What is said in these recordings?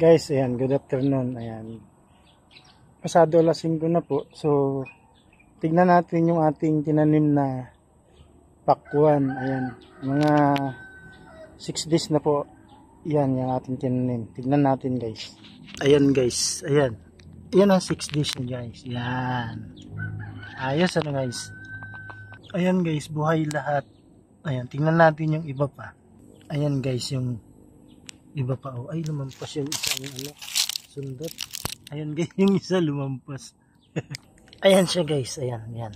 Guys, ayan, good afternoon. Ayan. Pasado alas 5 na po. So, tignan natin yung ating tinanim na pakwan. Ayan, mga 6 days na po. Ayan, yung ating tinanim. Tignan natin, guys. Ayan, guys. Ayan. Ayan ang 6 days na, guys. Ayan. Ayos, ano, guys. Ayan, guys. Buhay lahat. Ayan, tignan natin yung iba pa. Ayan, guys, yung iba pa. Oh, ay, lumampas yung isa yung ano, sundot. Ayan, guys, yung isa lumampas. Ayan siya, guys. Ayan, ayan.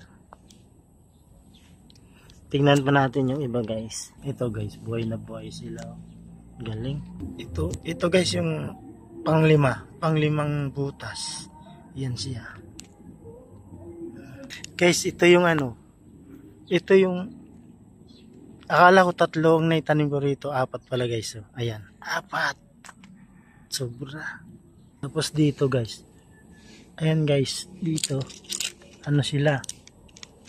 Tingnan pa natin yung iba, guys. Ito, guys, buhay na buhay sila. Galing. Ito guys, yung panglimang butas. Ayan siya. Guys, ito yung ano. Ito yung akala ko 3 ang naitanim ko rito, 4 pala, guys. So, ayan, 4. Sobra. Tapos dito, guys. Ayan, guys, dito. Ano sila?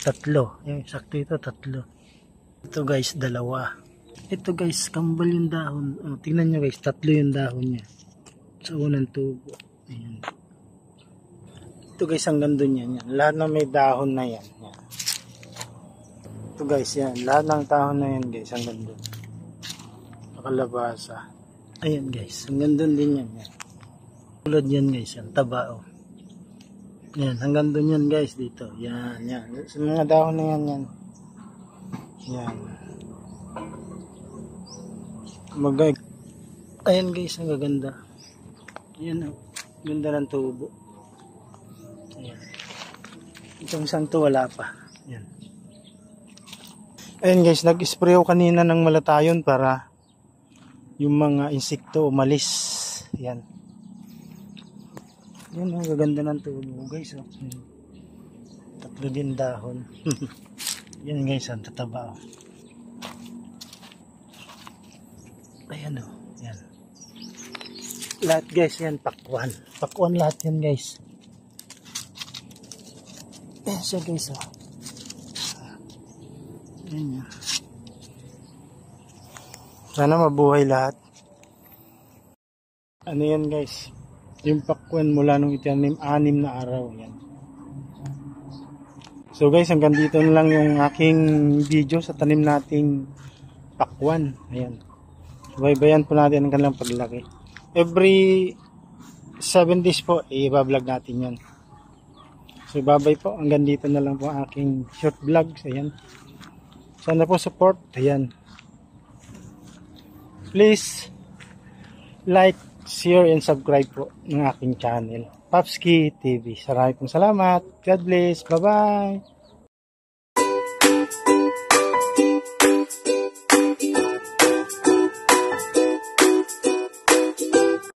3. Yung sakto ito, 3. Ito, guys, 2. Ito, guys, kambal yung dahon. Oh, tingnan nyo, guys, 3 yung dahon niya. Sa unang tubo. Ayan. Ito, guys, hanggang doon yan. Lahat na may dahon na yan. Yan. Ito, guys, yan. Lahat ng dahon na yan, guys, hanggang doon. Nakalabasa. Ayan, guys, hanggang doon din yan. Yan. Tulad yan, guys, yan. Taba, oh. Yan, hanggang doon yan, guys, dito. Yan, yan. Sa mga dahon na yan, yan. Yan. Ayan, guys, ang gaganda. Yan, oh. Ganda ng tubo. Ayan. Itong isang to, wala pa. Yan. Ayan, guys, nag-spray ako kanina ng malatayon para yung mga insekto umalis. Yan. Yan, ang gaganda ng tubo, guys. Oh. 3 din dahon. Yan, guys, ang tataba. Oh. Ayan, oh. Yan. Lahat, guys, yan, pakwan. Pakwan lahat yan, guys. Ayan siya, guys. Oh. Ayan, yan. Sana mabuhay lahat. Ano yan, guys? Yung pakwan mula nung itanim 6 na araw. Yan. So, guys, hanggang dito na lang yung aking video sa tanim nating pakwan. Ayan. Subaybayan po natin ang kanilang paglaki. Every 7 days po, i-vlog natin yan. So, bye-bye po. Hanggang dito na lang po ang aking short vlog. Ayan. Sana po support. Ayan. Please like, share, and subscribe po ng aking channel, Papski TV. Maraming salamat. God bless. Bye-bye.